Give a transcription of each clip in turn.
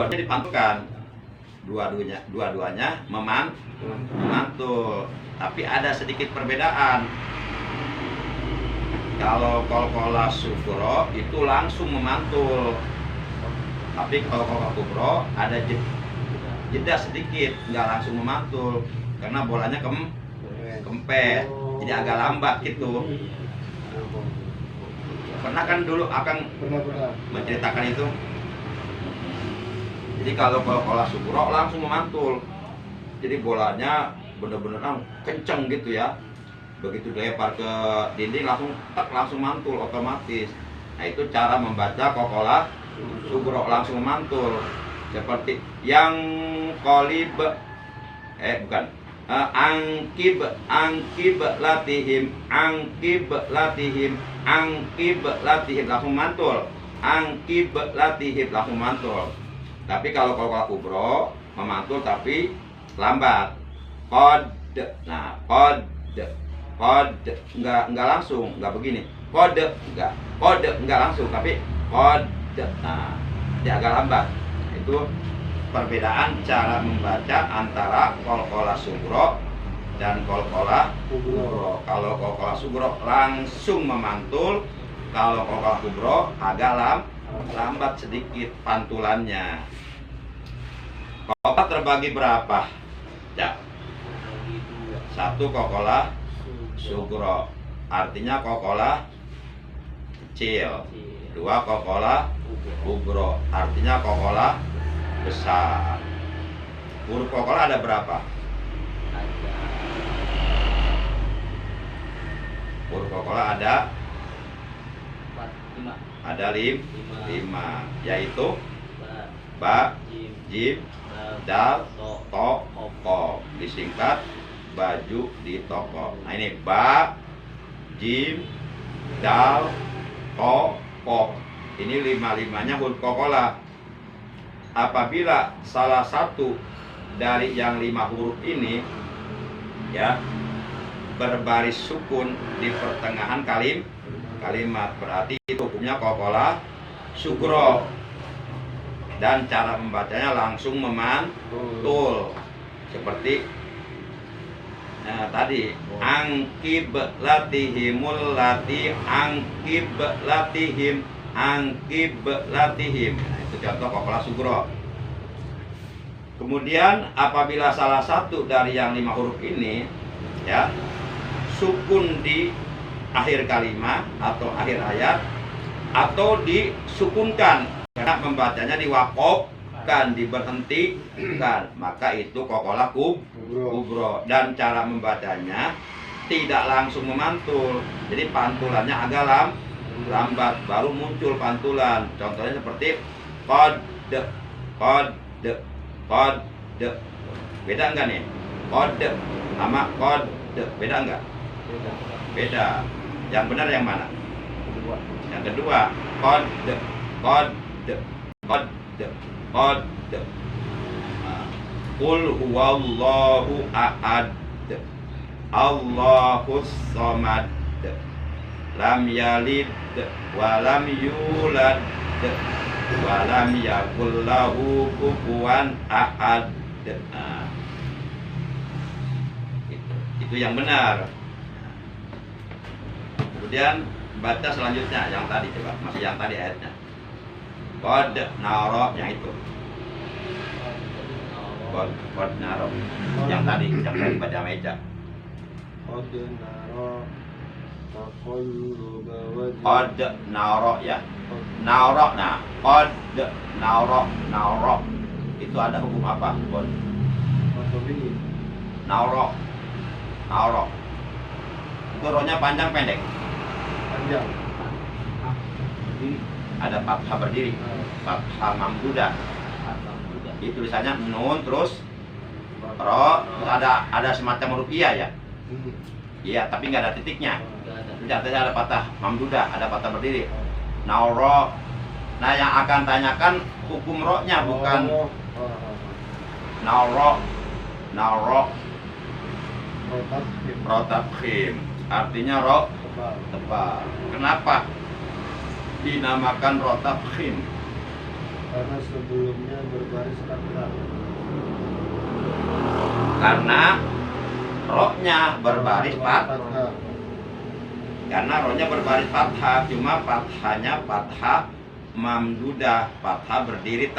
dua-duanya dipantulkan, dua-duanya memantul, tapi ada sedikit perbedaan. Kalau kol-kola sugro itu langsung memantul, tapi kalau kol-kola kubro ada jeda sedikit, nggak langsung memantul karena bolanya kempes, jadi agak lambat gitu. Pernah kan dulu akan menceritakan itu. Jadi kalau kol-kola sugro langsung memantul, jadi bolanya bener-bener kenceng gitu ya. Begitu dilempar ke dinding langsung mantul otomatis. Nah itu cara membaca kol-kola sugro langsung memantul. Seperti yang kolib bukan angkib latihim langsung mantul, angkib latihim langsung mantul. Tapi kalau kol-kola kubro memantul tapi lambat. Kode, nah kode enggak langsung, enggak begini. Kode enggak langsung, tapi kode, nah dia agak lambat. Itu perbedaan cara membaca antara kol-kola sugro dan kol-kola kubro. Kalau kol-kola sugro langsung memantul, kalau kol-kola kubro agak lambat sedikit pantulannya. Kol-kola terbagi berapa? Ya. Satu kol-kola sugro, artinya kol-kola kecil. Dua kol-kola kubro, artinya kol-kola besar. Huruf kol-kola ada berapa? Huruf kol-kola ada 5, yaitu ba, jim, dal, to, ko. Disingkat baju di toko. Nah ini ba, jim, dal, to, ko. Ini 5-5-nya huruf kol-kola. Apabila salah satu dari yang 5 huruf ini ya berbaris sukun di pertengahan kalimat, berarti itu hukumnya kol-kola sugro, dan cara membacanya langsung memantul seperti tadi angkib latihimul lati, angkib latihim, angkib latihim. Itu contoh kol-kola sugro. Kemudian apabila salah satu dari yang 5 huruf ini ya sukun di akhir kalimat atau akhir ayat, atau disukunkan karena membacanya diwakofkan, diberhentikan, maka itu kol-kola kubro. Dan cara membacanya tidak langsung memantul, jadi pantulannya agak lambat, baru muncul pantulan. Contohnya seperti kode, kode, kode. Beda enggak nih? Kode sama kode, beda enggak? Beda. Yang benar yang mana? Yang kedua. Kode, kode, kode, kode. Qul huwallahu ahad, Allahus samad, lam yalid wa lam yulad wa lam yakul lahu kufuwan ahad. Itu yang benar. Kemudian baca selanjutnya yang tadi, coba masih yang tadi ayatnya. Qad naro, yang itu. Qad naro. Yang tadi baca meja. Qad naro taqalluba wajhi. Qad naro ya. Naro, nah qad naro. Itu ada hukum apa? Qad naro. Itu rohnya panjang pendek? Panjang. Ada fathah berdiri, fathah mamdudah. Itu tulisannya nun terus ro, ada semacam rupiah ya. Iya, tapi nggak ada titiknya. Ternyata ada patah mamdudah, ada patah berdiri. Nauro. Nah yang akan tanyakan hukum ro-nya, bukan nauro. Rotafkhim, artinya ro tebal. Kenapa dinamakan rotafkhim? Karena sebelumnya berbaris fathah. Karena roknya berbaris fathah. Fathah. Karena rohnya berbaris fathah, cuma fathahnya fathah mamdudah, fathah berdiri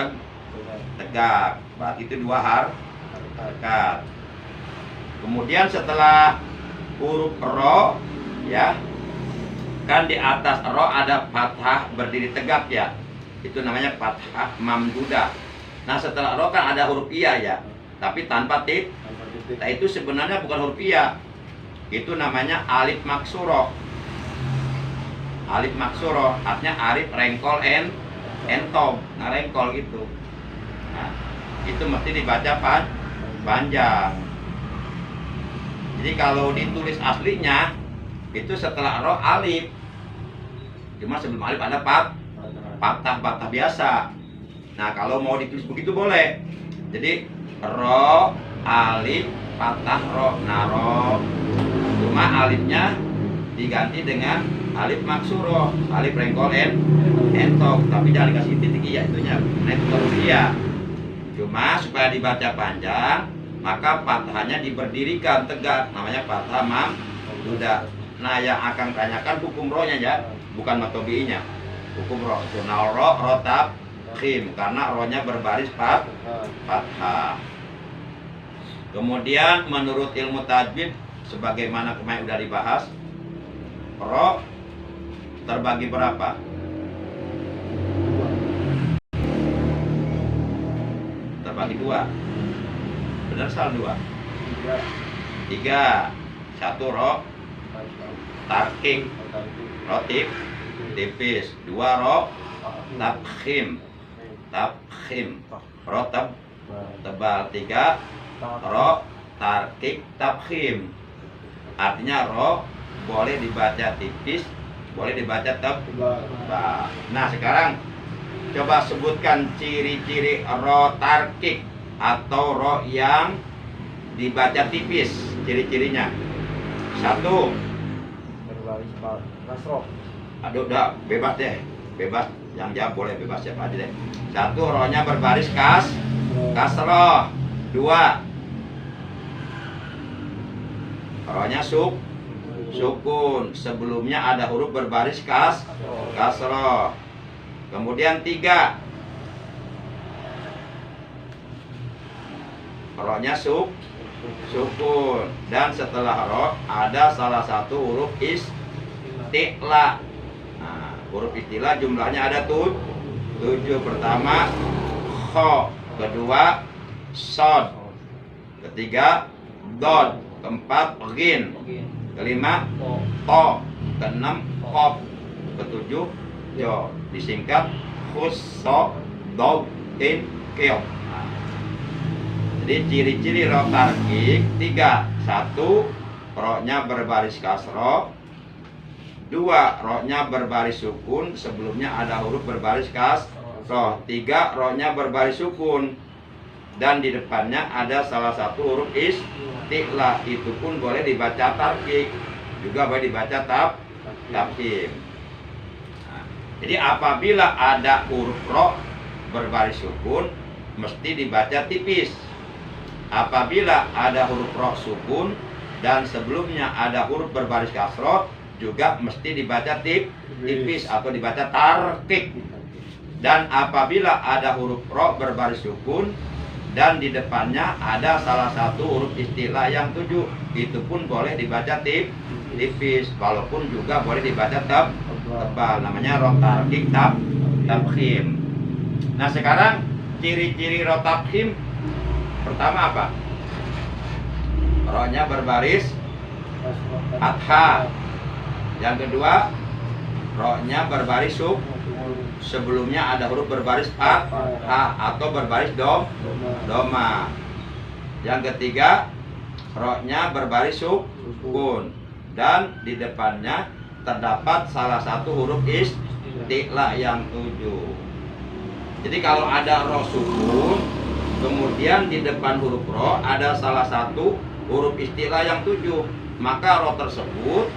tegak. Berarti itu dua harakat. Kemudian setelah huruf ro, ya, kan di atas ro ada fathah berdiri tegak ya, itu namanya fathah mamdudah. Nah setelah ro kan ada huruf iya ya, tapi tanpa titik. Nah itu sebenarnya bukan huruf iya, itu namanya alif maksuroh. Alif maksuroh artinya alif rengkol entong, nah rengkol gitu. Nah, itu mesti dibaca panjang. Jadi kalau ditulis aslinya itu setelah ro alif, cuma sebelum alif ada patah biasa. Nah kalau mau ditulis begitu boleh. Jadi ro alif patah ro, nah ro, cuma alifnya diganti dengan alif maksuroh, alif rengkol entong, tapi jangan dikasih titik iya, itunya network iya. Cuma supaya dibaca panjang, maka fathahnya diberdirikan tegak, namanya fathah mamdudah. Nah yang akan tanyakan hukum rohnya ya, bukan matobi'inya. Hukum roh, sunal roh, rotab khim, karena rohnya berbaris fathah. Kemudian menurut ilmu tajwid, sebagaimana kemarin sudah dibahas, roh terbagi berapa? Terbagi dua. Benar salah dua? Tiga. Satu roh tarkik, roh tipis. Dua roh tabkhim, roh tebal. Tiga roh tarkik tabkhim. Artinya roh boleh dibaca tipis, boleh dibaca tebal. Nah sekarang coba sebutkan ciri-ciri roh tarkik atau roh yang dibaca tipis, ciri-cirinya. Satu, Berbaris kasroh. aduh udah bebas deh, bebas, yang jawab boleh bebas siapa aja deh. Satu, rohnya berbaris kasroh. Dua, rohnya sukun, sebelumnya ada huruf berbaris kasroh. Kemudian tiga, rohnya sukun, dan setelah roh ada salah satu huruf isti'la. Nah, huruf isti'la jumlahnya ada 7. Pertama kho, kedua sod, ketiga dod, keempat ghin, kelima to, keenam qaf, ketujuh jo, disingkat khusso dog in keo. Jadi ciri-ciri roh tarkik tiga. Satu, rohnya berbaris kasroh. Dua, rohnya berbaris sukun, sebelumnya ada huruf berbaris kasroh. Tiga, rohnya berbaris sukun, dan di depannya ada salah satu huruf isti'la. Itu pun boleh dibaca tarkik, juga boleh dibaca tabkhim. Nah, jadi apabila ada huruf roh berbaris sukun, mesti dibaca tipis. Apabila ada huruf roh sukun dan sebelumnya ada huruf berbaris kasroh, juga mesti dibaca tipis atau dibaca tarkik. Dan apabila ada huruf roh berbaris sukun dan di depannya ada salah satu huruf istilah yang 7, itu pun boleh dibaca tipis, walaupun juga boleh dibaca tebal, namanya roh tarkik tabkhim. Nah sekarang ciri-ciri roh tabkhim. Pertama apa? Rohnya berbaris fathah. Yang kedua, rohnya berbaris sebelumnya ada huruf berbaris fathah atau berbaris doma. Yang ketiga, rohnya berbaris sukun dan di depannya terdapat salah satu huruf isti'la yang 7. Jadi kalau ada roh sukun, kemudian di depan huruf roh ada salah satu huruf istilah yang 7, maka roh tersebut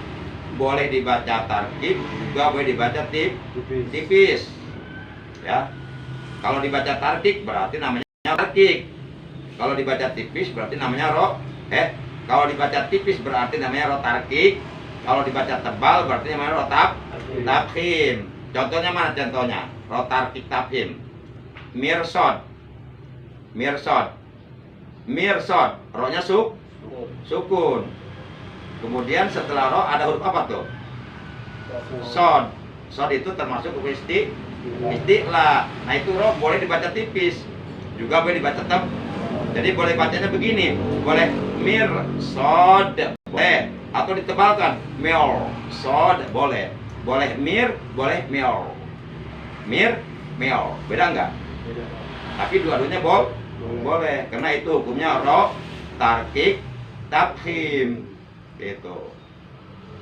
boleh dibaca tarkib, juga boleh dibaca tipis, ya. Kalau dibaca tarkik berarti namanya tarkik. Kalau dibaca tipis berarti namanya kalau dibaca tipis berarti namanya ro tarkik. Kalau dibaca tebal berarti namanya ro tafhim. Contohnya mana contohnya? Ro tarkik tafhim. Mirsod. Ro-nya sukun. Kemudian setelah ro ada huruf apa tuh? Sod. Sod itu termasuk huruf isti'la. Nah itu ro boleh dibaca tipis, juga boleh dibaca tebal. Jadi boleh bacanya begini, boleh mirsod boleh, atau ditebalkan mirsod boleh, boleh boleh mir, beda nggak? Beda. Tapi dua-duanya boleh, karena itu hukumnya ro tarkik tafhim gitu.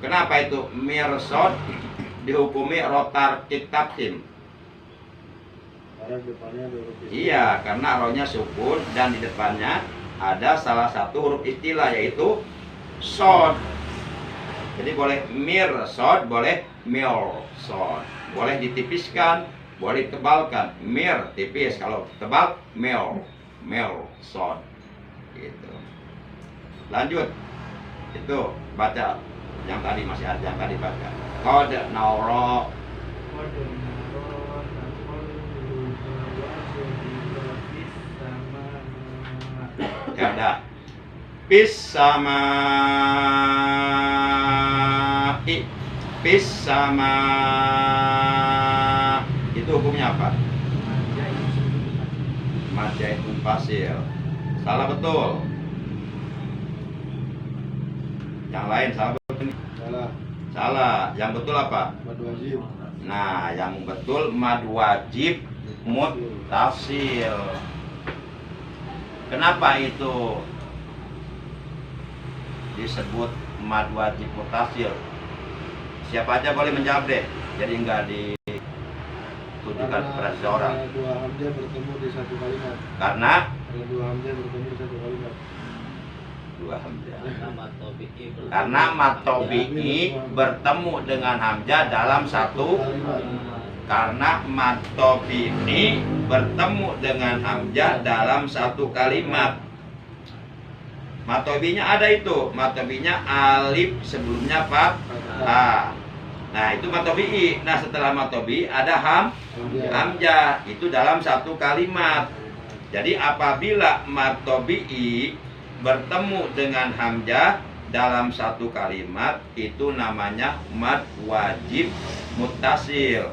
Kenapa itu mirsod dihukumi ro tarkik tafhim? Karena depannya ada huruf istilah. Iya, karena rohnya sukun dan di depannya ada salah satu huruf istilah yaitu sod. Jadi boleh mirsod, boleh mirsod. Boleh ditipiskan, boleh ditebalkan. Mir tipis, kalau tebal mirsod. Gitu. Lanjut. Itu baca yang tadi masih ada, yang tadi baca. Qad naura. Ya udah. Pis sama itu hukumnya apa? Majai munfasil. Salah betul. Yang lain salah betul. Salah. Yang betul apa? Mad wajib. Nah, yang betul mad wajib muttasil. Kenapa itu disebut mad wajib muttasil? Siapa aja boleh menjawab deh. Jadi enggak ditujukan kepada seseorang. Karena dua hamzah bertemu di satu kalimat. Karena Dua hamzah bertemu di satu kalimat. dua hamzah. Karena matobi'i bertemu dengan hamzah dalam satu. Karena matobi'i bertemu dengan hamzah dalam satu kalimat. Matobi'nya ada itu. Matobi'nya alif sebelumnya fathah. Nah itu matobi'i. Nah setelah matobi'i ada hamzah. Itu dalam satu kalimat. Jadi apabila matobi'i bertemu dengan hamzah dalam satu kalimat, itu namanya mad wajib muttasil.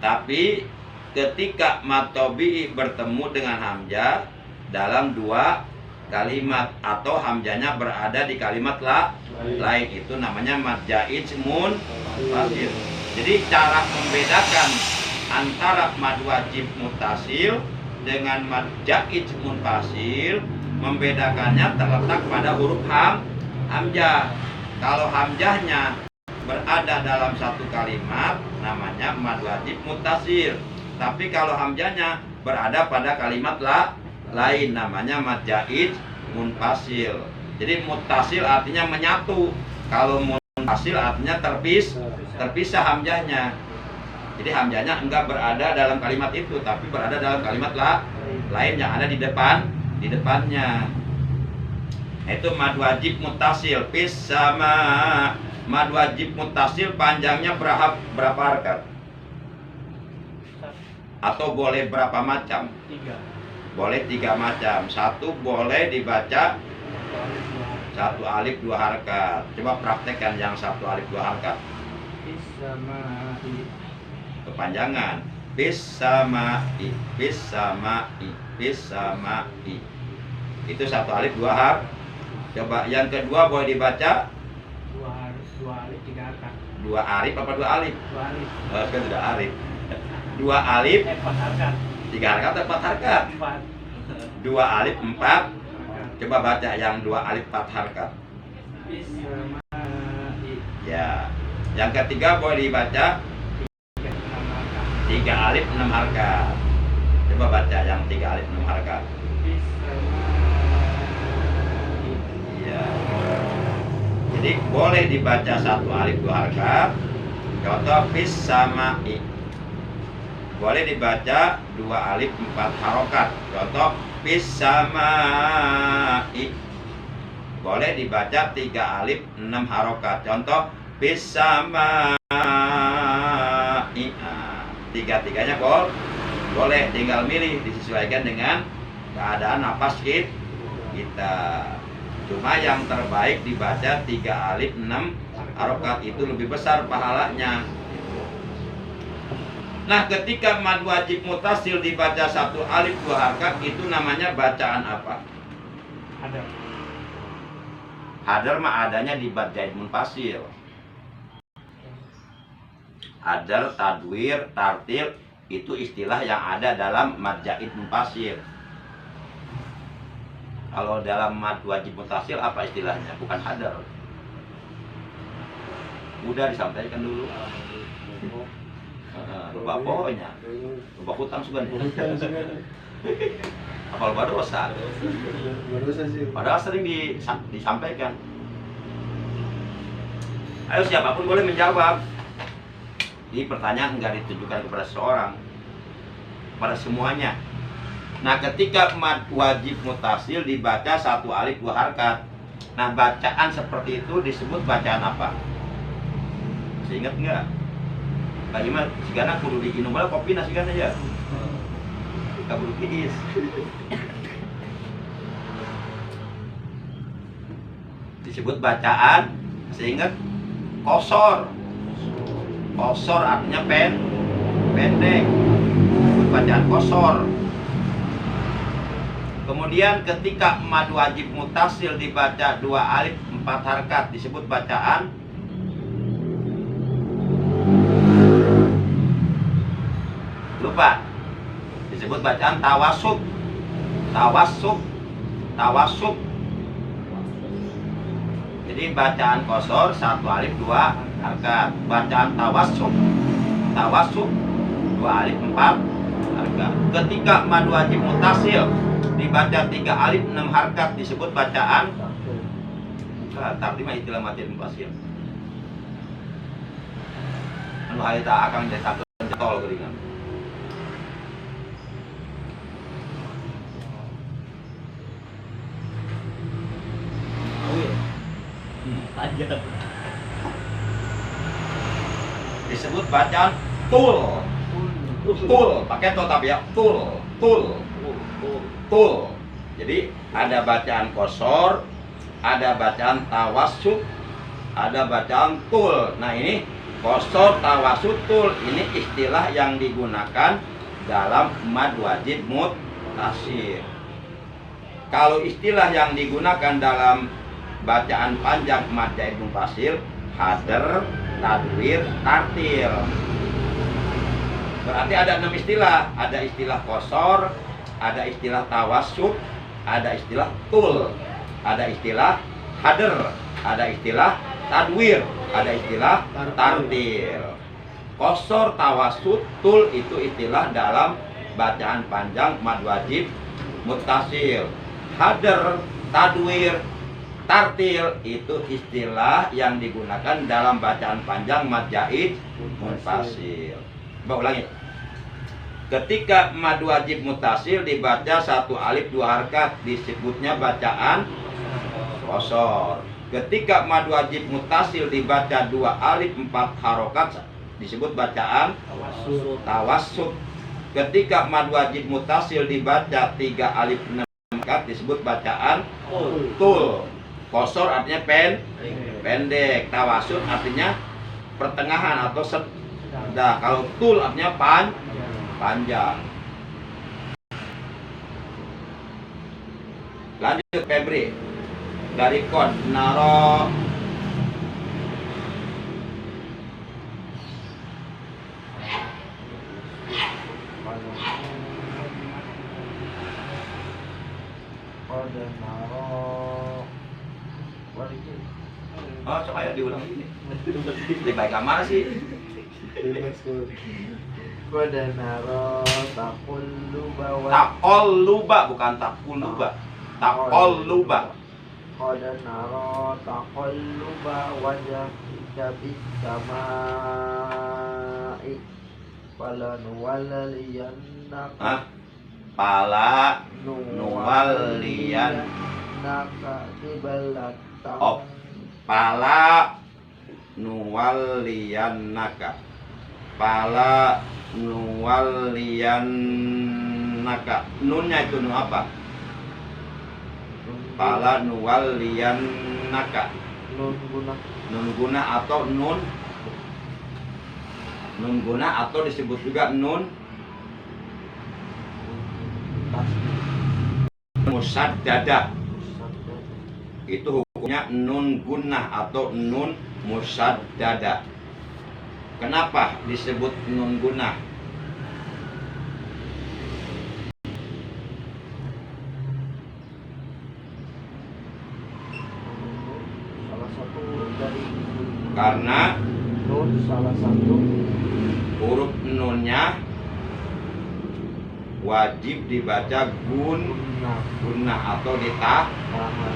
Tapi ketika mad tabi'i bertemu dengan hamzah dalam dua kalimat atau hamzahnya berada di kalimat lain, itu namanya mad jaiz munfasil. Jadi cara membedakan antara mad wajib muttasil dengan mad jaiz munfasil, membedakannya terletak pada huruf hamzah. Kalau hamzahnya berada dalam satu kalimat namanya mad wajib muttasil. Tapi kalau hamzahnya berada pada kalimat lain namanya mad jaiz munfasil. Jadi muttasil artinya menyatu. Kalau munfasil artinya terpisah hamzahnya. Jadi hamzahnya enggak berada dalam kalimat itu, tapi berada dalam kalimat lain yang ada di depannya. Itu mad wajib muttasil. Pis sama mad wajib muttasil panjangnya berapa harakat? Atau boleh berapa macam? 3. Boleh 3 macam. Satu boleh dibaca satu alif 2 harakat. Coba praktekkan yang satu alif 2 harakat. Kepanjangan. Bis sama i. Itu satu alif 2 harakat. Coba yang kedua boleh dibaca 2 alif 3 harakat. 2 alif apa 2 alif? 2 alif. Oh, kan sudah alif. 2 alif 4 harakat. 3 harakat atau 4 harakat? 4. 2 alif 4. Coba baca yang 2 alif 4 harakat. Bismai. Ya. Yang ketiga boleh dibaca 3 alif 6 harakat. Coba baca yang 3 alif 6 harakat. Ya. Jadi boleh dibaca 1 alif 2 harakat. Contoh bis sama i. boleh dibaca 2 alif 4 harokat. Contoh Bis-samai, boleh dibaca 3 alif 6 harokat. Contoh Bis-samai. Tiga-tiganya boleh, tinggal milih, disesuaikan dengan keadaan napas kita. Cuma yang terbaik dibaca 3 alif 6 harokat, itu lebih besar pahalanya. Nah, ketika mad wajib mutasil dibaca 1 alif 2 harokat, itu namanya bacaan apa? Ada. Hadar mah adanya di mad zaid munfasil. Hadar, tadwir, tartil itu istilah yang ada dalam mad zaid munfasil. Kalau dalam mad wajib mutasil apa istilahnya? Bukan hadar. Udah disampaikan dulu. Lupa pokoknya. Lupa hutang sugan. Apal badosa. Padahal sering disampaikan. Ayo siapapun boleh menjawab. Ini pertanyaan nggak ditujukan kepada seseorang, pada semuanya. Nah, ketika mad wajib mutasil dibaca 1 alif 2 harokat, nah bacaan seperti itu disebut bacaan apa? Masih ingat nggak? Bagaimana? Sigana kudu diinum bala kopi nasi kan aja. Kabur kiis. Disebut bacaan, seingat kosor. Kosor artinya pendek. Disebut bacaan kosor. Kemudian ketika mad wajib mutasil dibaca 2 alif 4 harokat disebut bacaan lupa. Disebut bacaan tawasub. Jadi bacaan kosor 1 alif 2 harokat. Bacaan tawasub 2 alif 4 harokat. Ketika mad wajib mutasil dibaca 3 alif 6 harokat disebut bacaan tartil mah istilah mad wajib mutasil. Anu haita akan jadi tol geuningan. Panjang. Disebut bacaan tul, pakai to tapi ya, tul. Jadi ada bacaan kosor, ada bacaan tawasub, ada bacaan tul. Nah ini kosor, tawasub, tul ini istilah yang digunakan dalam mad wajib mutasil. Kalau istilah yang digunakan dalam bacaan panjang mad zaid munfasil, hadar, tadwir, tartil. Berarti ada 6 istilah. Ada istilah kosor, ada istilah tawasub, ada istilah tul, ada istilah hadar, ada istilah tadwir, ada istilah tartil. Kosor, tawasub, tul itu istilah dalam bacaan panjang mad wajib mutasil. Hadar, tadwir, tartil itu istilah yang digunakan dalam bacaan panjang mad zaid munfasil. Coba ulangi. Ketika mad wajib mutasil dibaca 1 alif 2 harokat disebutnya bacaan kosor. Ketika mad wajib mutasil dibaca 2 alif 4 harokat disebut bacaan tawasub. Ketika mad wajib mutasil dibaca 3 alif 6 harokat disebut bacaan tul. Kosor artinya pendek, tawasud artinya pertengahan atau sedang. Kalau tul artinya panjang. Lanjut Febri. Dari kod naro oh, coba ya diulang ini. Lebih baik kamar sih. Qad naro Taqalluba bukan taqulluba. Taqalluba. Qad naro taqalluba wajhika bis samai. Fala nuwalliyannaka Hah? Pala nuwalliyan naka qiblatan Oh. Pala nuwalliyannaka. Pala nuwalliyannaka. Nunnya itu nun apa? Pala nuwalliyannaka. nun guna Nun guna atau nun guna atau disebut juga nun musaddadah. Itu hukumnya nun gunnah atau nun musaddada. Kenapa disebut nun gunnah? salah satu dari Karena nun salah satu huruf nunnya wajib dibaca guna gunnah atau ditahan.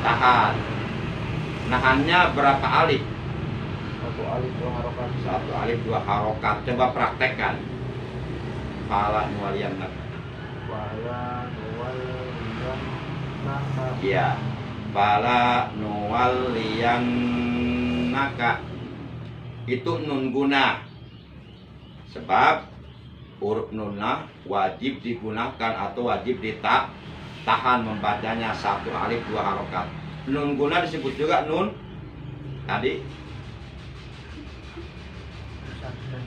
tahan Nahannya berapa alif? satu alif dua harokat Satu alif dua harokat. Coba praktekkan. Pala nuwalliyannaka. Fala nuwalliyannaka Iya. Pala nuwalliyannaka. Itu nun guna. Sebab huruf nunah wajib digunakan atau wajib ditahan membacanya satu alif dua harokat. Nun guna disebut juga nun tadi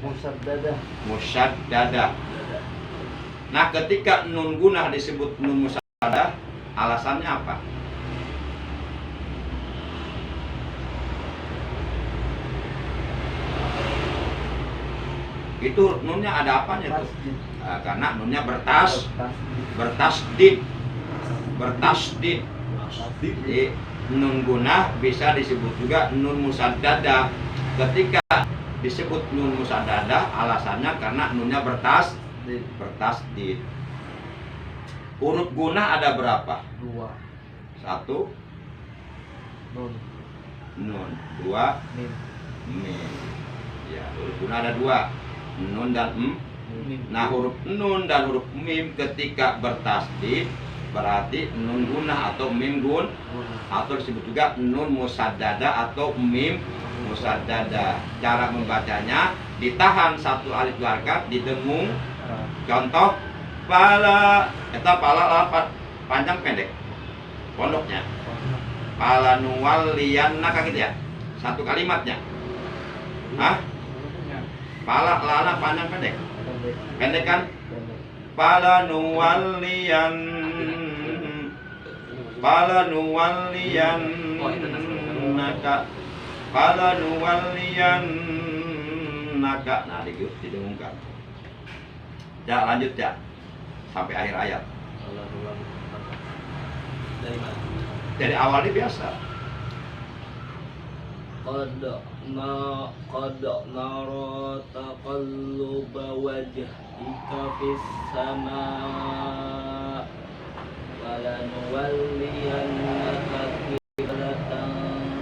musaddadah musaddadah. Nah, ketika nun guna disebut nun musaddadah, alasannya apa? Itu nunnya ada apanya tuh? tasdid Nah, karena nunnya bertasdid. tasdid Jadi nun gunah bisa disebut juga nun musaddadah. Ketika disebut nun musaddadah, alasannya karena nunnya bertasdid. Huruf gunah ada berapa? dua Satu nun nun, dua mim mim. Ya, huruf gunah ada dua, nun dan mim Nah, huruf nun dan huruf mim ketika bertasdid berarti nun gunah atau mim gun guna atau disebut juga nun musaddada atau mim musaddada. Cara membacanya ditahan satu alif dua harokat, didengung. Contoh pala, pala panjang pendek pondoknya. Pala nuwalliyannaka gitu ya. Satu kalimatnya. Hah? Pala lana panjang pendek. Pendek kan? Pala nuwalliyannaka. Pala nuwalliyannaka. Nah, didengungkan. Ya, lanjut ya. Sampai akhir ayat. Dari mana? Dari awalnya biasa. Qad nara taqalluba wajhika fis samaa wala nuwalliyannaka qiblatan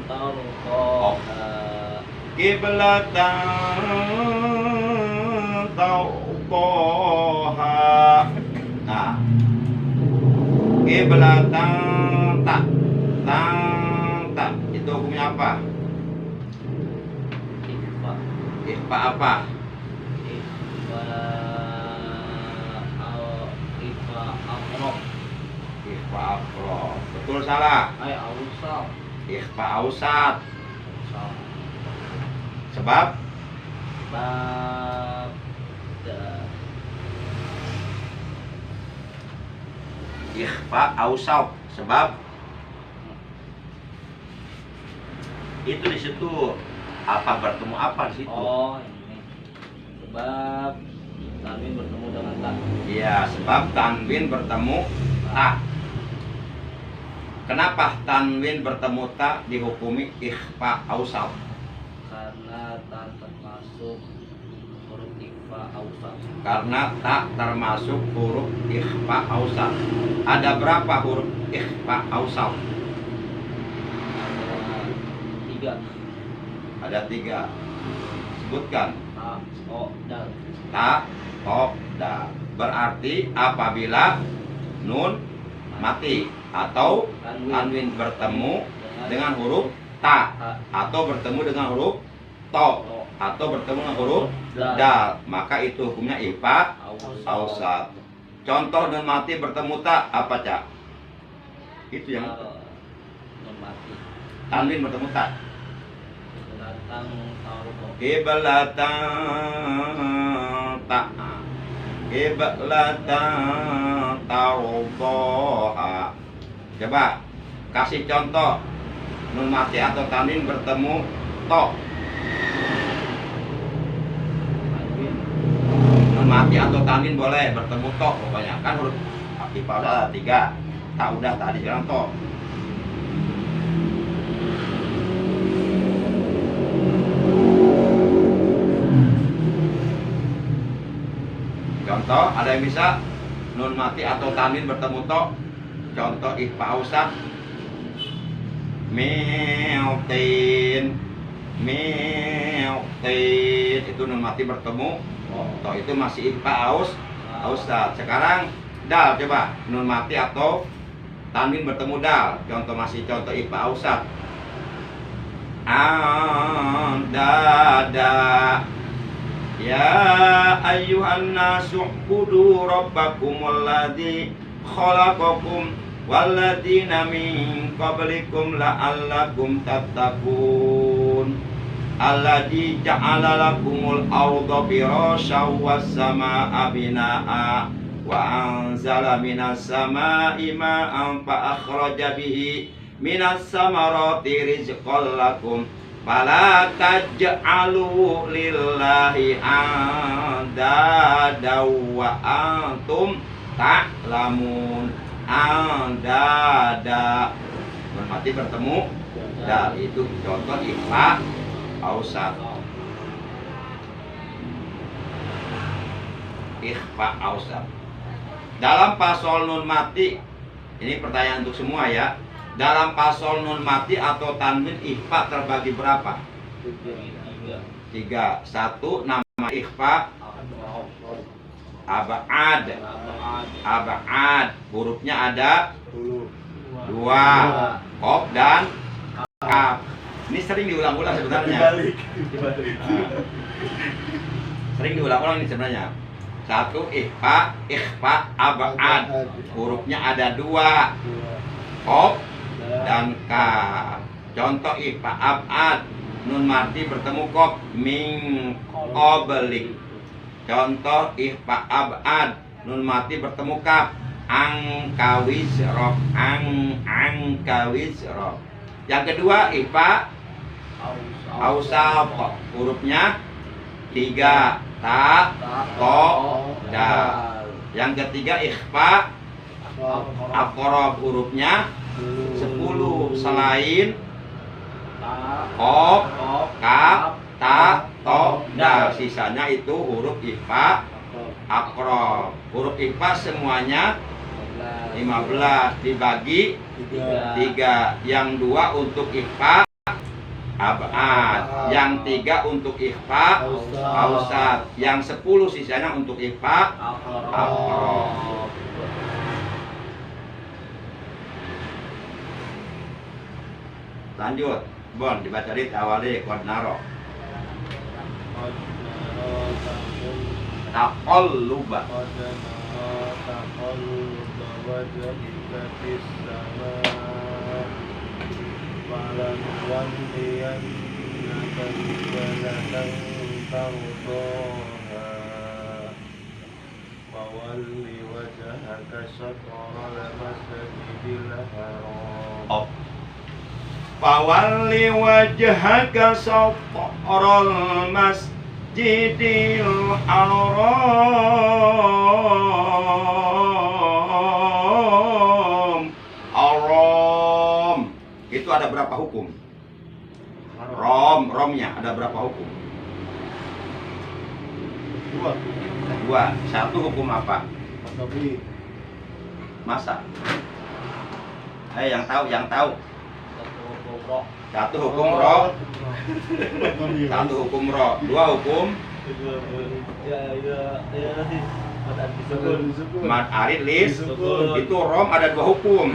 tardaha. Qiblatan tawqaha. Nah, qiblatan tak itu hukumnya apa? Ikhfa apa? Ikhfa afro. Betul salah? Ikhfa ausat. Sebab ikhfa ausat. Sebab itu di situ apa bertemu apa di situ? Oh, ini sebab tanwin bertemu dengan tak. Iya, sebab tanwin bertemu tak. Kenapa tanwin bertemu tak dihukumi ikhfa ausat? Karena tak termasuk huruf ikhfa ausat. Karena tak termasuk huruf ikhfa ausat. Ada berapa huruf ikhfa ausat? Ada 3. Ada 3. Sebutkan. Ta, o, dal. Ta, to, dal. Berarti apabila nun mati atau tanwin bertemu dengan huruf ta atau bertemu dengan huruf to atau bertemu dengan huruf dal, maka itu hukumnya ikhfa ausat. Contoh nun mati bertemu ta apa, Cak? Itu yang nun mati. tanwin bertemu ta. Datang taruh. Kiblatan ta. Kiblatan tarudoha. Coba kasih contoh nun mati atau tanwin bertemu to. Nun mati atau tanwin boleh bertemu to, pokoknya kan huruf ikhfa udah 3, tak udah tadi, sekarang to. Contoh, ada yang bisa nun mati atau tanwin bertemu to. Contoh ikhfa ausat. Miltin, itu nun mati bertemu to, itu masih ikhfa ausat. Sekarang dal, coba nun mati atau tanwin bertemu dal. Contoh masih contoh ikhfa ausat. Dada. Ya ayyuhan nasu ubudu rabbakumul ladzi khalaqakum walladzina min qablikum la'allakum tattaqun alladzi ja'ala lakumul arda firasyan was samaa'a binaa'a wa anzala minas samaa'i ma'an fa akhraja bihi minas samarati rizqan lakum fala taj'alu lillahi andada wa antum ta'lamun. Andada nun mati bertemu dal, itu contoh ikhfa ausat. Ikhfa ausat. Dalam pasol nun mati, ini pertanyaan untuk semua ya. Dalam pasol nun mati atau tanwin ikhfa terbagi berapa? 3. 1. Nama ikhfa abad. Hurufnya ada 2, qaf dan kaf. Ini sering diulang-ulang sebenarnya. Sering diulang-ulang ini sebenarnya. 1. Ikhfa abad. Hurufnya ada 2, qaf dan kaf. Contoh ikhfa abad, nun mati bertemu qaf, min qablik. Contoh ikhfa abad, nun mati bertemu kaf, angkawisrof. Angkawisrof. Yang kedua ikhfa ausat, hurufnya 3, ta, to, dal. Yang ketiga ikhfa aqrab, hurufnya 10 selain qaf, kaf, ta, to, dal. Sisanya itu huruf ikhfa aqrab. Huruf ikhfa semuanya 15 dibagi 3. Yang 2 untuk ikhfa abad, yang 3 untuk ikhfa ausat, yang 10 sisanya untuk ikhfa aqrab. Lanjut, Bon, dibaca di awali qad naro. Taqalluba. Oh. Fawalli wajhaka syatral masjidil haram. Itu ada berapa hukum? Romnya ada berapa hukum? 2. 1 hukum apa? Masa? Yang tahu. 1 hukum ro. 1 hukum ro. 2 hukum Ya nanti ada disebut. Mad arid lis Sukun. itu rom ada dua hukum.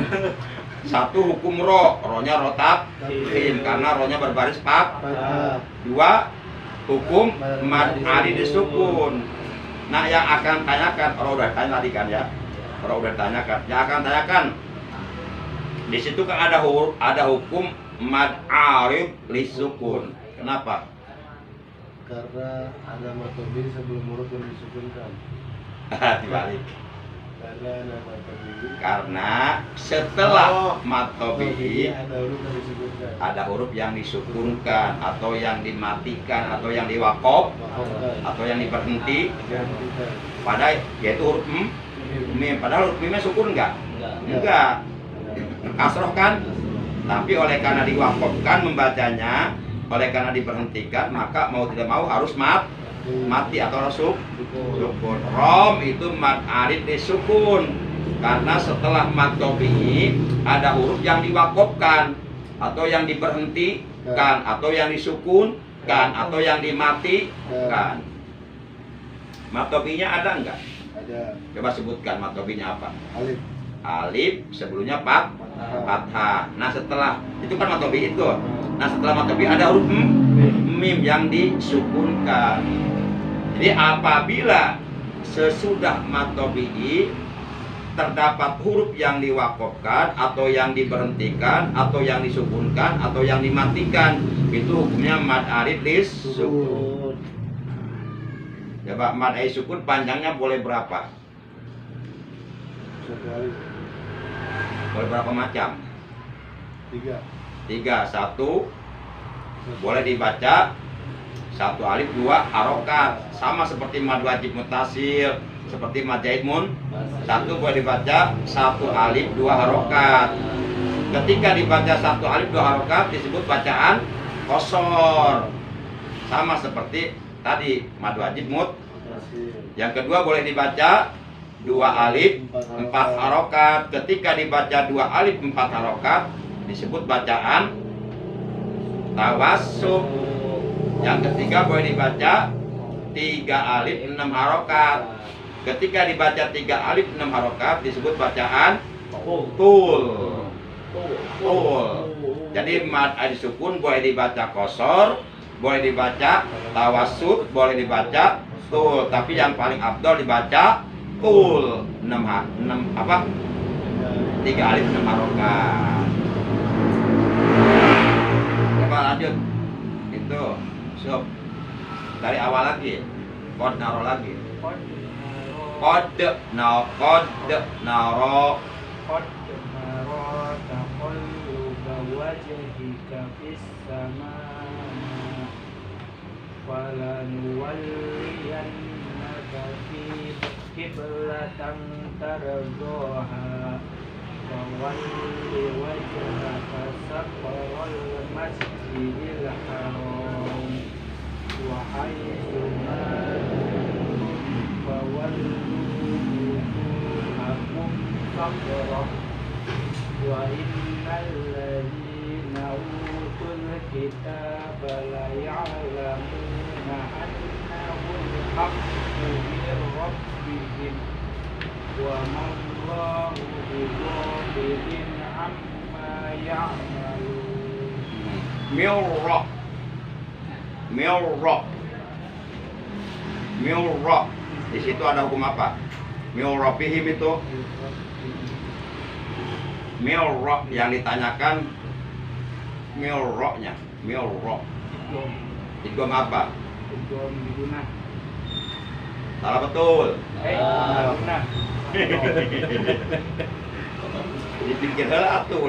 Satu hukum ro-nya rotak rim karena ro-nya berbaris pak. Dua hukum mad arid sukun. Nah, yang akan tanyakan, ro udah tanya tadi kan ya. Ro udah tanyakan. Yang akan tanyakan di situ kan ada hukum mad arid lis sukun. Kenapa? Karena ada matobi sebelum huruf yang disukunkan. Dibalik. Karena ada matobi. Karena setelah Matobi matobi ada huruf yang disukunkan. ada huruf yang disukunkan atau yang dimatikan atau yang diwakop Maafkan. atau yang diberhenti Yang kita. pada yaitu huruf mim. Padahal huruf mimnya sukun enggak? Enggak. Kasroh kan? Tapi oleh karena diwakopkan membacanya, oleh karena diberhentikan, maka mau tidak mau harus mati atau sukun. Rom itu mad arid disukun karena setelah mad tobi'i ada huruf yang diwakopkan atau yang diberhentikan atau yang disukunkan atau yang dimatikan. Mad tobi'inya ada enggak? Ada Coba sebutkan mad tobi'inya apa? alif. Alif sebelumnya fathah. Nah, setelah itu kan mad tobi'i itu. Nah, setelah mad tobi'i ada huruf mim yang disukunkan. Jadi apabila sesudah mad tobi'i terdapat huruf yang diwakofkan atau yang diberhentikan atau yang disukunkan atau yang dimatikan, itu hukumnya mad arid lis sukun. Coba mad arid sukun panjangnya boleh berapa? Satu alif. Boleh berapa macam? 3. 3. 1 boleh dibaca 1 alif 2 harokat, sama seperti mad wajib mutasil, seperti mad zaid mun. 1 boleh dibaca 1 alif 2 harokat. Ketika dibaca 1 alif 2 harokat disebut bacaan kosor, sama seperti tadi mad wajib mut. Yang kedua boleh dibaca 2 alif 4 harokat. Ketika dibaca 2 alif 4 harokat disebut bacaan tawassub. Yang ketiga boleh dibaca 3 alif 6 harokat. Ketika dibaca 3 alif 6 harokat disebut bacaan tul. Jadi mad arid sukun boleh dibaca kosor, boleh dibaca tawassub, boleh dibaca tul, tapi yang paling afdal dibaca tul 6 apa? 3 alif 6 harokat. Coba lanjut. Itu sup. Dari awal lagi. Kod naro lagi. Kod naro. wajhika fis samaa falanuwalliyannaka qiblatan tardaha fawalli wajhaka satral masjidil haram wa haitsu ma fawallu wujuhakum satrah wa innal ladzina utul kitaba la ya'lamuna annahu al-haqqu min rabbihim wa ma Allahu bighafilin amma ya'malun. Milra. Di situ ada hukum apa? Milrafihim itu. Milra yang ditanyakan milroknya. Milro. Idgham apa? Idgham biguna. Salah betul. Biguna. Dipikir heula atuh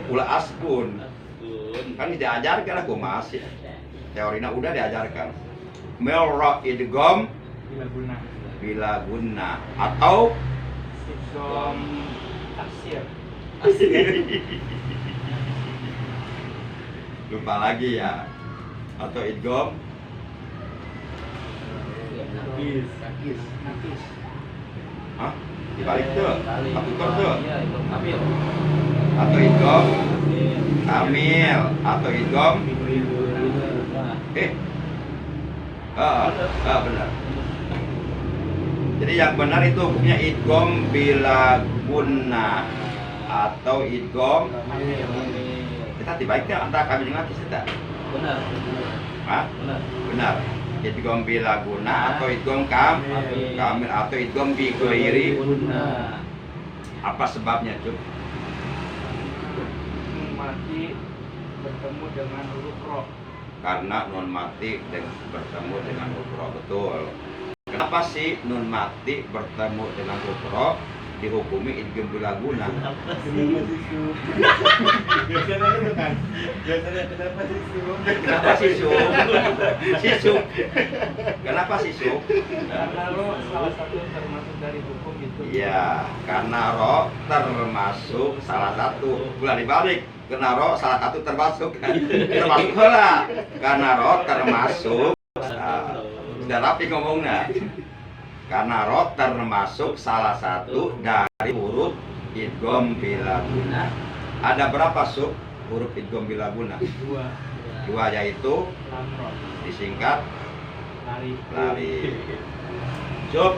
ulah aspun. Kan diajarkan aku masih. Teorinya udah diajarkan. Milra idgham Biguna. bila guna atau Idgham tafsir. lupa lagi ya, atau idgham Nakis. Nakis. hah? Dibalik tuh, satu tuh, Iya, itu kamil. atau idgham kamil atau idgham Benar. Jadi yang benar itu hukumnya idgham bila guna atau idgham. Kita dibaiknya antara kami dengan kita. Benar. Hah? Benar. Benar. Idgham bila guna atau idgham kamil atau idgham bi ghairi Guna. Apa sebabnya, Cuk? Nun mati bertemu dengan huruf ro. Karena nun mati bertemu dengan huruf ro, betul. Kenapa sih nun mati bertemu dengan huruf ro dihukumi idgham bila guna? Kenapa sisu? Biasanya itu kan. Biasanya kenapa sisu? Kenapa sisu? Sisu. Kenapa sisu? Karena ro salah satu termasuk dari hukum itu. Iya, karena ro termasuk salah satu. Bulan dibalik, karena ro salah satu termasuk kan. Termasuk lah. Karena ro termasuk. Sudah rapi ngomongnya. Karena ro termasuk salah satu dari huruf idgham bila guna. Ada berapa sub huruf idgham bila guna? Dua, yaitu Lam ro. disingkat Lari. Sub,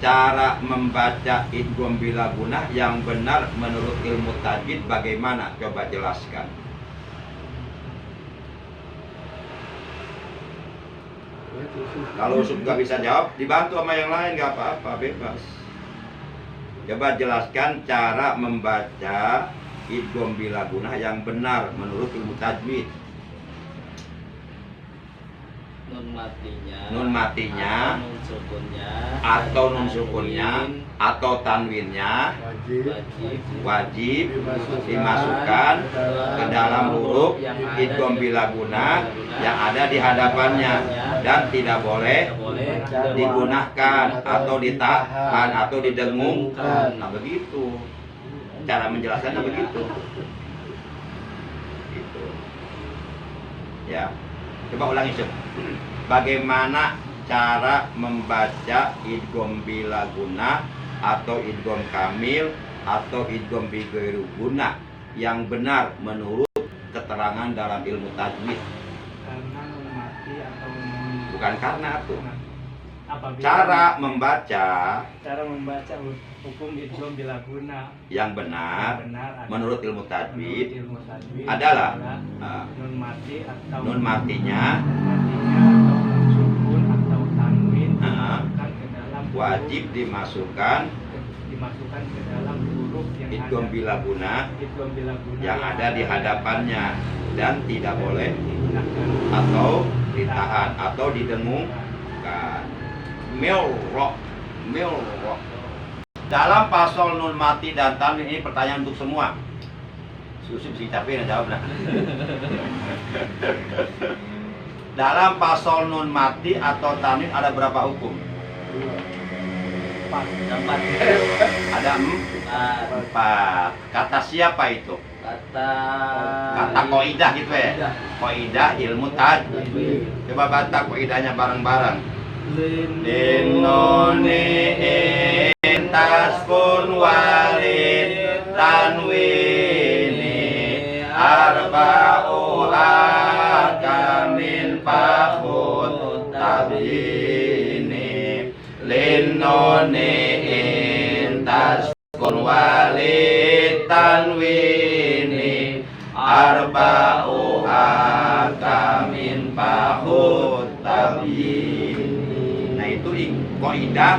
cara membaca idgham bila guna yang benar menurut ilmu tajwid bagaimana? Coba jelaskan. Kalau Sub nggak bisa jawab, dibantu sama yang lain, nggak apa-apa, bebas. Coba jelaskan cara membaca idgham bila guna yang benar menurut ilmu tajwid. Nun matinya Atau nun sukunnya atau tanwinnya wajib dimasukkan ke dalam huruf idgham bila guna yang ada di hadapannya dan tidak boleh digunakan atau ditahan atau didengungkan. Nah, begitu cara menjelaskannya, begitu. Gitu. Ya, coba ulangi, Sob. Bagaimana cara membaca idgham bila guna atau idgham kamil atau idgham bi ghairi guna yang benar menurut keterangan dalam ilmu tajwid? Karena nun mati atau nun. Bukan karena itu. Apabila Cara membaca hukum idgham bila guna yang benar menurut ilmu tajwid ilmu tajwid adalah nun mati atau nun matinya atau nun sukun atau tanwin dimasukkan ke dalam wajib dimasukkan ke dalam huruf yang idgham ada bila guna idgham bila guna yang ada di hadapannya dan tidak boleh digunakan atau ditahan atau didengungkan. Milrok. Dalam pasal nun mati dan tanwin, ini pertanyaan untuk semua. Susip si capek jawab lah. Dalam pasal nun mati atau tanwin ada berapa hukum? Empat. Ada empat. Kata siapa itu? Kata koidah gitu ya. Koidah ilmu tajwid. Coba baca koidahnya bareng-bareng. Linnoni taskun walid tanwini arba'u akamin fakhud tabini. Linnoni taskun walid tanwini arba'u akamin fakhud tabini. Kaidah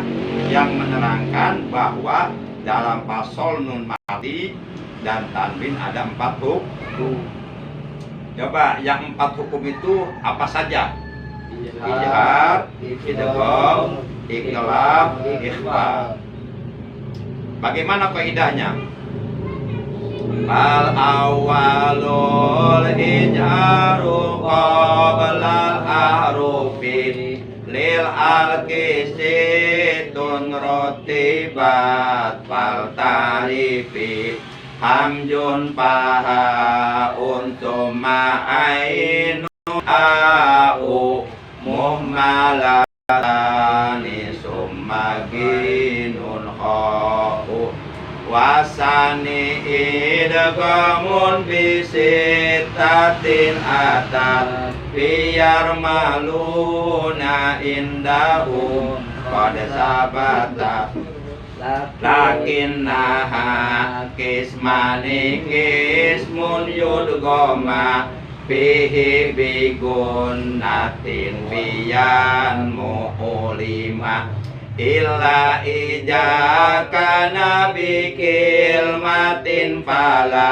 yang menerangkan bahwa dalam pasal nun mati dan tanwin ada empat hukum. Coba yang empat hukum itu apa saja? Ijhar, idgham, iqlab, ikhfa. Bagaimana kaidahnya? Al awwalul ijharu qabla al-ahrufi lil alqisitun rotibat fal tarifi hamjun pahaun summa ainun au muhmalatani summa ginun khau wasani idghamun bisitatin atat biar maluna indahum pada sabata lakinnaha kismani kismun yudgoma bihi bigunatin biyan mu'ulima illa ijaka nabi kilmatin fala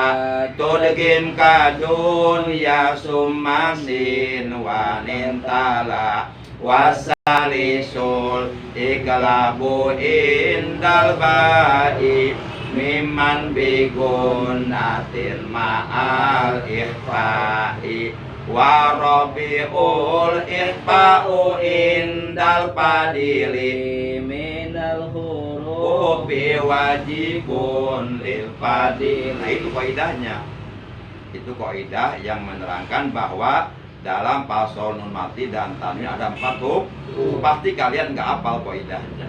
tudgim kadun ya summasin wanintala wasalisul iklabu indal ba'i mimman bigunatin ma'al ikhfa'i wa rabiul ikhfa'u indal padili minal huruf ubi wajibun lil fadil. Nah itu kaidahnya. Itu kaidah yang menerangkan bahwa dalam pasal nun mati dan tanwin ada 4 huruf. Pasti kalian nggak hafal kaidahnya.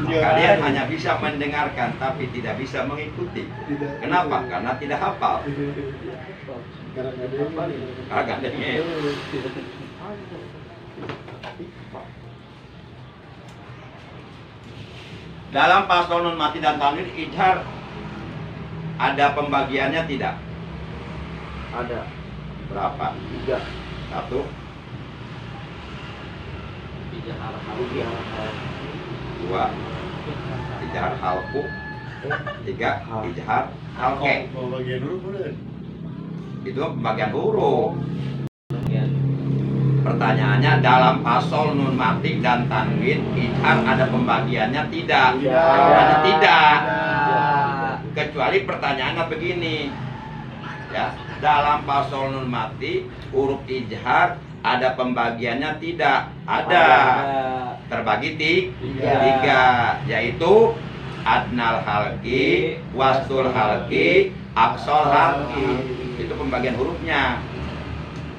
Kalian hanya bisa mendengarkan tapi tidak bisa mengikuti. Kenapa? Karena tidak hafal. Karena nggak ada yang Agak dalam pasal nun mati dan tanwin ijhar ada pembagiannya tidak? ada Berapa? 3 1, ijhar 2, ijhar halku, 3, ijhar halke. mau bagian huruf bener. Itu pembagian huruf. bagian Pertanyaannya dalam pasal nun mati dan tanwin ijhar ada pembagiannya tidak? Tidak. Jawabannya tidak. tidak. Kecuali pertanyaannya begini, ya, dalam pasal nun mati huruf ijhar ada pembagiannya tidak? Ada. Terbagi tiga, yaitu adnal halki, wastul halki, aksol halki. Itu pembagian hurufnya.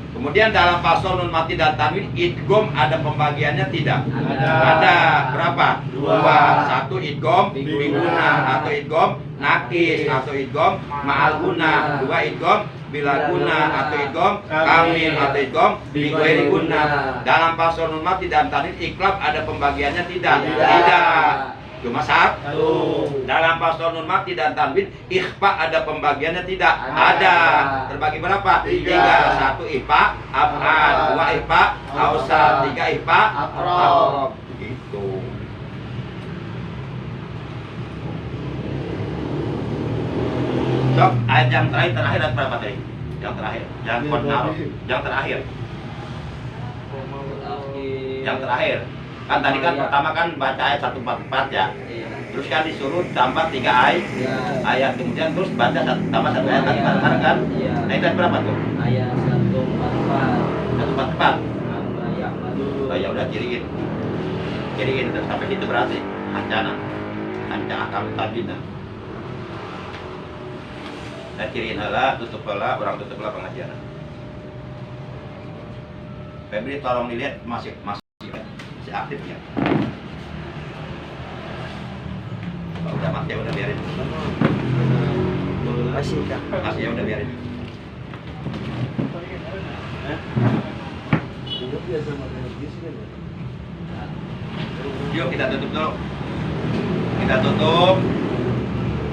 Kemudian dalam pasal nun mati dan tanwin idgham ada pembagiannya tidak? Ada. Berapa? 2. 1 idgham biguna atau idgham nakis atau idgham ma'al guna. 2 idgham bila guna atau idgham kamil atau idgham bighairi guna. Dalam pasal nun mati dan tanwin iklab ada pembagiannya tidak? Tidak. Cuma 1. Dalam pasal nun mati dan tanwin ikhfa ada pembagiannya tidak? Ada. Terbagi berapa? 3. 1 ikhfa af'al, 2 ikhfa ausat, 3 ikhfa af'al. Gitu. Sok, ayat yang terakhir ada berapa tadi? Yang terakhir, yang konar, yang terakhir. Yang terakhir. Kan tadi kan pertama kan baca ayat 144 ya. Terus kan disuruh tambah 3 ayat kemudian terus baca tambah 1 ayat lagi bareng kan? Nah itu ayat berapa tuh? ayat 144 144. Oh ya udah kiriin sampai situ berarti ancana akal tabina. Nah kiriin lah, tutup lah, orang tutup lah pengajian. Febri tolong dilihat masih aktif ya. Kalau udah mati ya udah biarin. masih Ya udah biarin. Udah biasa makan habis kan ya. Yuk kita tutup dulu. Kita tutup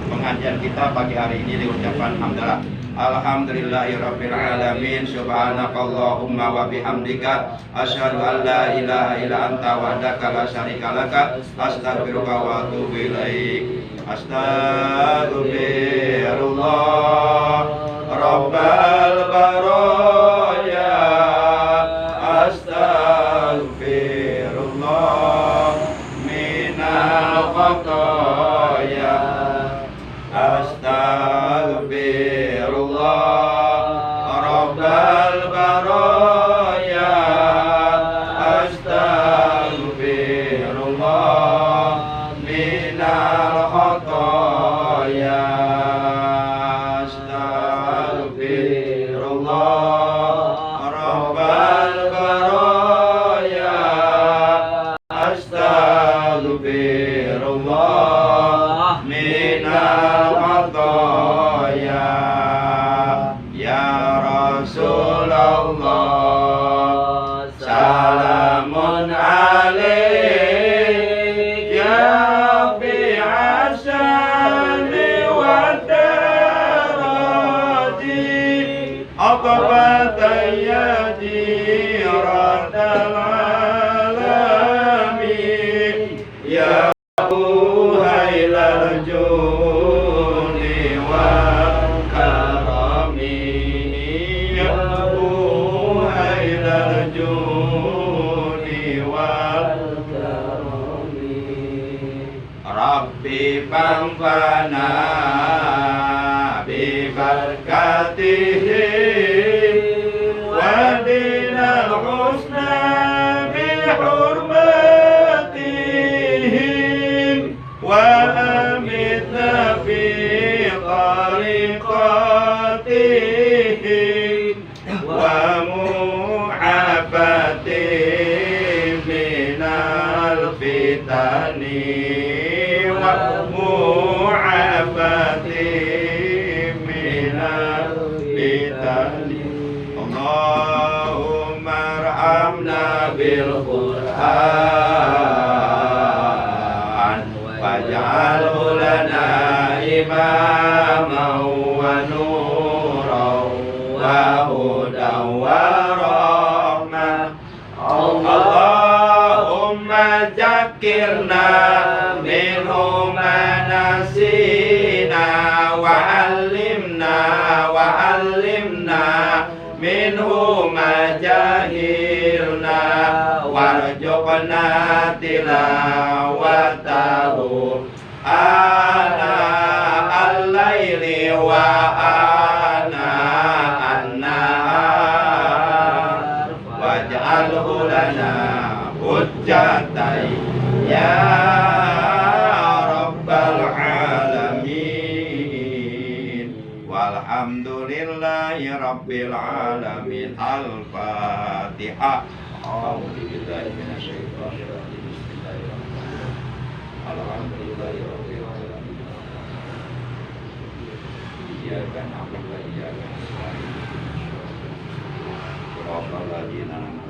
pengajian kita pagi hari ini dengan ucapan hamdalah. Alhamdulillahirabbil alamin. Subhanakallahumma wa bihamdika asyhadu an la ilaha illa anta wahdaka la syarika laka astaghfiruka wa atubu ilaik. Astaghfirullah rabbal baraya. Astaghfirullah minal khataya. Astaghfirullah rabbal baraya. Astaghfirullah minal khataya. Astaghfirullah عليك يا رفيع الشان والدرج عقبة يا جيران العالمين يا هيل الجود والكرم يا هيل الجود والكرم ربي فانفعنا ببركاته ودينا الحسنى بحرمتهم وأمتنا في طريقتهم ومعافتهم من الفتن ومعافتهم من الفتن اللهم ارحمنا بالقرآن واجعله لنا إماما ونورا وهدى ورحمة اللهم ذكرنا منه ما نسينا وعلمنا منه ما جهلنا وارزقنا تلاوته آناء الليل وآناء النهار واجعله لنا حجة يا رب العالمين والحمد لله رب العالمين الفاتحة أعوذ بالله من الشيطان الرجيم بسم الله الرحمن الرحيم الحمد لله رب العالمين إياك نعبد وإياك نستعين صراط الذين أنعمت